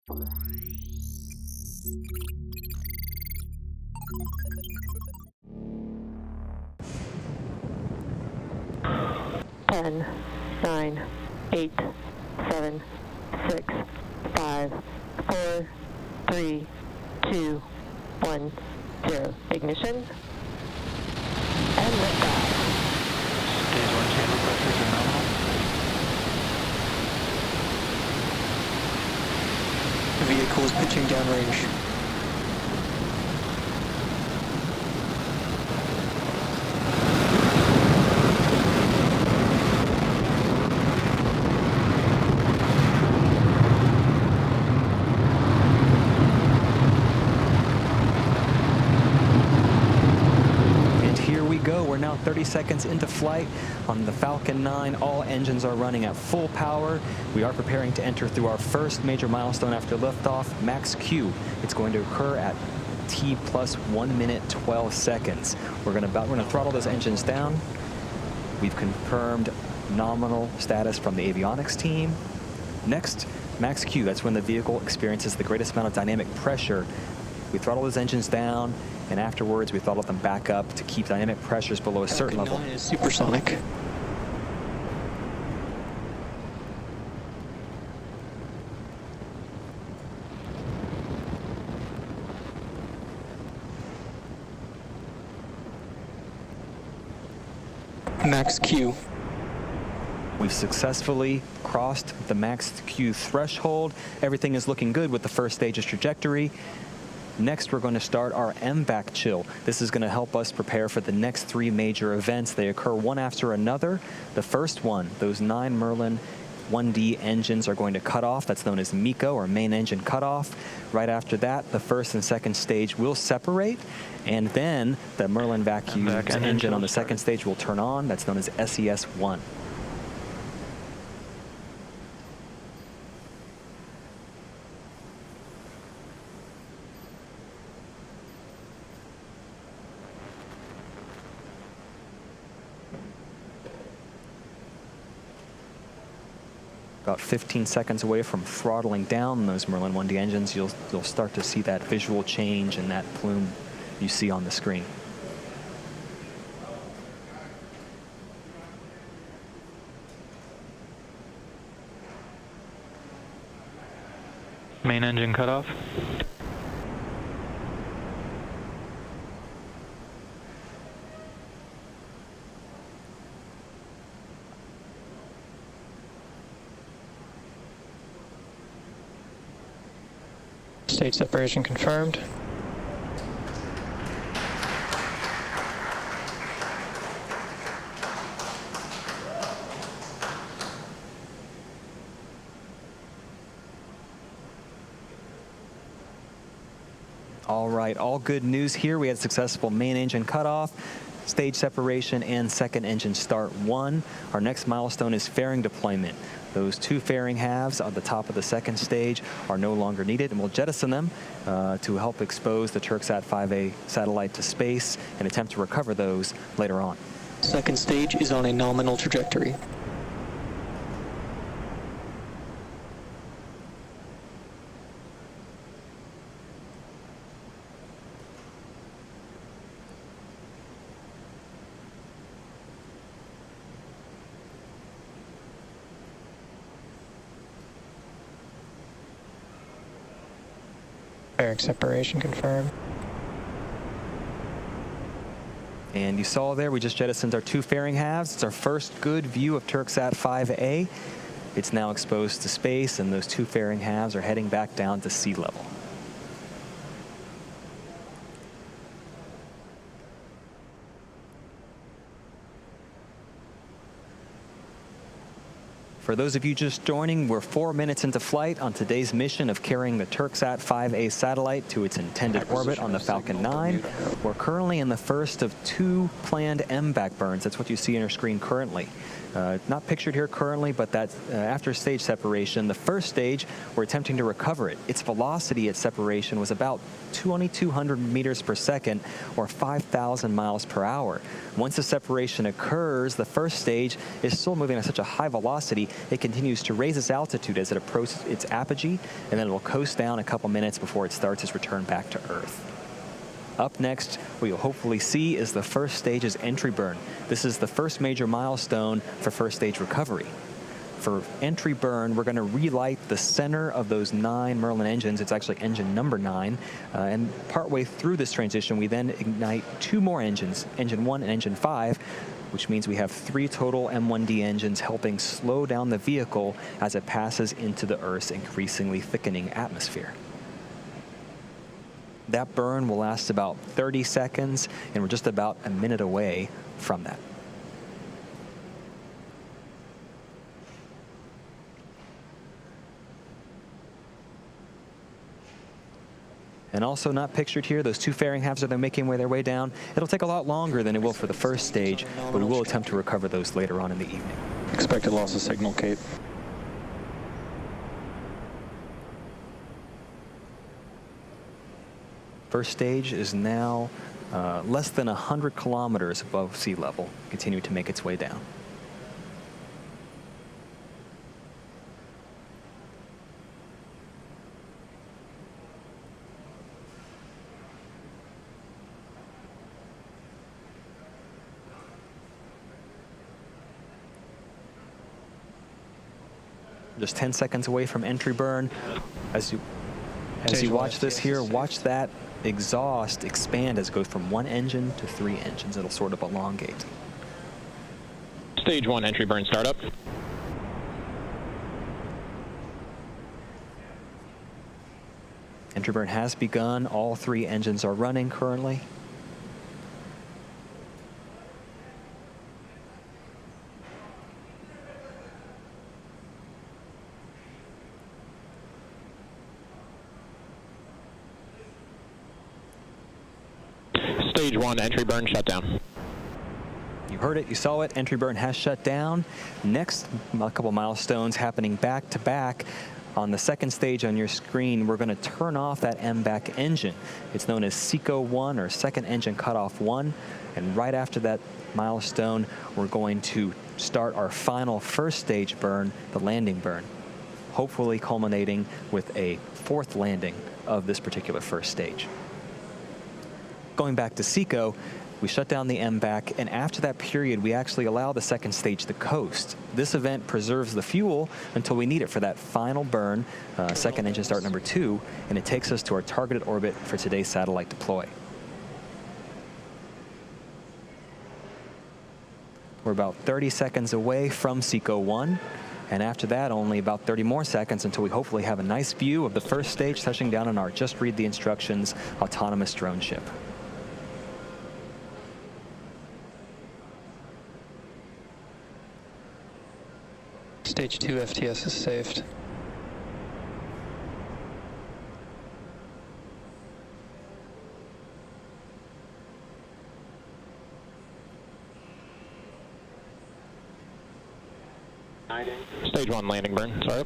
10, 9, 8, 7, 6, 5, 4, 3, 2, 1, 0. Ignition. And liftoff. Stage 1 chamber pressures are nominal. Vehicle is pitching downrange. We're now 30 seconds into flight on the Falcon 9. All engines are running at full power. We are preparing to enter through our first major milestone after liftoff, max Q. It's going to occur at T plus 1 minute 12 seconds. We're going to throttle those engines down. We've confirmed nominal status from the avionics team. Next, max Q. That's when the vehicle experiences the greatest amount of dynamic pressure. We throttle those engines down, and afterwards we throttle them back up to keep dynamic pressures below a certain level. Falcon 9 is supersonic. Max Q. We've successfully crossed the max Q threshold. Everything is looking good with the first stage's trajectory. Next, we're going to start our MVAC chill. This is going to help us prepare for the next 3 major events. They occur one after another. The first one, those 9 Merlin 1D engines are going to cut off. That's known as MECO, or main engine cutoff. Right after that, the first and second stage will separate, and then the Merlin vacuum engine on the second stage will turn on. That's known as SES-1. About 15 seconds away from throttling down those Merlin 1D engines, you'll start to see that visual change in that plume you see on the screen. Main engine cutoff. Stage separation confirmed. All right, all good news here. We had successful main engine cutoff, stage separation, and second engine start 1. Our next milestone is fairing deployment. Those 2 fairing halves on the top of the second stage are no longer needed, and we'll jettison them to help expose the Turksat 5A satellite to space and attempt to recover those later on. Second stage is on a nominal trajectory. Fairing separation confirmed. And you saw there, we just jettisoned our 2 fairing halves. It's our first good view of Turksat 5A. It's now exposed to space, and those 2 fairing halves are heading back down to sea level. For those of you just joining, we're 4 minutes into flight on today's mission of carrying the Turksat 5A satellite to its intended orbit on the Falcon 9. We're currently in the first of 2 planned MVAC burns. That's what you see on your screen currently. Not pictured here currently, but that after stage separation, the first stage, we're attempting to recover it. Its velocity at separation was about 2,200 meters per second, or 5,000 miles per hour. Once the separation occurs, the first stage is still moving at such a high velocity, it continues to raise its altitude as it approaches its apogee, and then it will coast down a couple minutes before it starts its return back to Earth. Up next, what you'll hopefully see is the first stage's entry burn. This is the first major milestone for first stage recovery. For entry burn, we're going to relight the center of those 9 Merlin engines. It's actually engine number 9. And partway through this transition, we then ignite 2 more engines, engine 1 and engine 5, which means we have 3 total M1D engines helping slow down the vehicle as it passes into the Earth's increasingly thickening atmosphere. That burn will last about 30 seconds, and we're just about a minute away from that. And also not pictured here, those 2 fairing halves are making their way down. It'll take a lot longer than it will for the first stage, but we will attempt to recover those later on in the evening. Expected loss of signal, Cape. First stage is now less than 100 kilometers above sea level, continuing to make its way down. Just 10 seconds away from entry burn. As you watch this here, watch that exhaust expand as it goes from 1 engine to 3 engines. It'll sort of elongate. Stage 1 entry burn startup. Entry burn has begun. All 3 engines are running currently. Stage 1 entry burn shut down. You heard it, you saw it, entry burn has shut down. Next, a couple milestones happening back to back. On the second stage on your screen, we're going to turn off that MBAC engine. It's known as SECO 1, or second engine cutoff 1. And right after that milestone, we're going to start our final first stage burn, the landing burn, hopefully culminating with a 4th landing of this particular first stage. Going back to SECO, we shut down the MBAC, and after that period, we actually allow the second stage to coast. This event preserves the fuel until we need it for that final burn, second engine start number 2, and it takes us to our targeted orbit for today's satellite deploy. We're about 30 seconds away from SECO 1, and after that, only about 30 more seconds until we hopefully have a nice view of the first stage touching down on our Just Read the Instructions autonomous drone ship. Stage 2 FTS is saved. Stage 1 landing burn, sorry.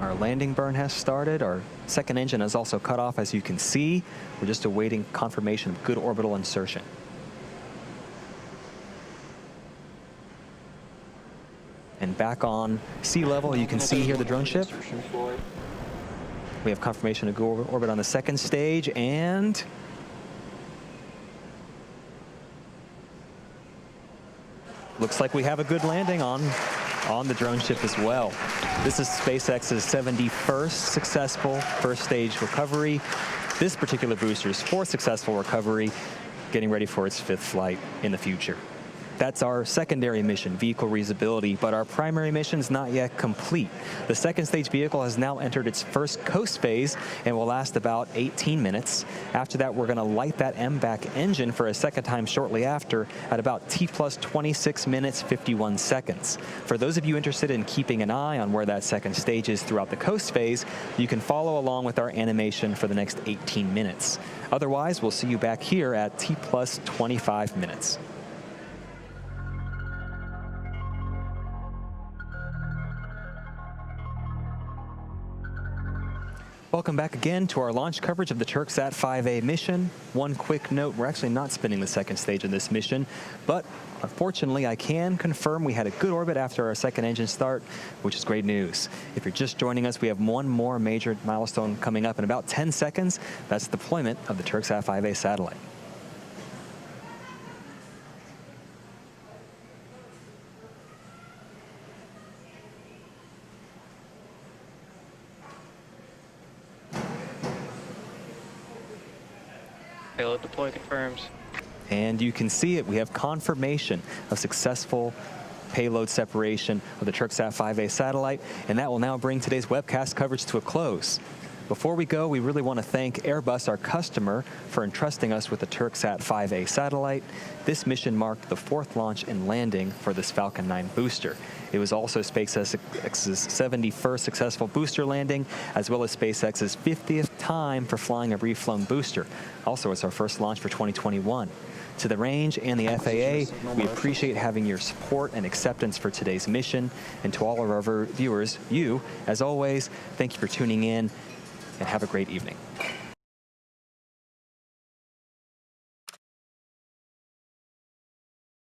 Our landing burn has started. Our second engine is also cut off, as you can see. We're just awaiting confirmation of good orbital insertion. And back on sea level, you can see here the drone ship. We have confirmation of good orbit on the second stage, and looks like we have a good landing on the drone ship as well. This is SpaceX's 71st successful first stage recovery. This particular booster's 4th successful recovery, getting ready for its 5th flight in the future. That's our secondary mission, vehicle reusability, but our primary mission is not yet complete. The second stage vehicle has now entered its first coast phase and will last about 18 minutes. After that, we're going to light that MBAC engine for a second time shortly after at about T plus 26 minutes, 51 seconds. For those of you interested in keeping an eye on where that second stage is throughout the coast phase, you can follow along with our animation for the next 18 minutes. Otherwise, we'll see you back here at T plus 25 minutes. Welcome back again to our launch coverage of the Turksat 5A mission. One quick note, we're actually not spinning the second stage of this mission, but unfortunately I can confirm we had a good orbit after our second engine start, which is great news. If you're just joining us, we have one more major milestone coming up in about 10 seconds. That's the deployment of the Turksat 5A satellite. Payload deploy confirms. And you can see it. We have confirmation of successful payload separation of the Turksat 5A satellite, and that will now bring today's webcast coverage to a close. Before we go, we really want to thank Airbus, our customer, for entrusting us with the Turksat 5A satellite. This mission marked the 4th launch and landing for this Falcon 9 booster. It was also SpaceX's 71st successful booster landing, as well as SpaceX's 50th time for flying a reflown booster. Also, it's our first launch for 2021. To the range and the FAA, we appreciate having your support and acceptance for today's mission. And to all of our viewers, as always, thank you for tuning in, and have a great evening.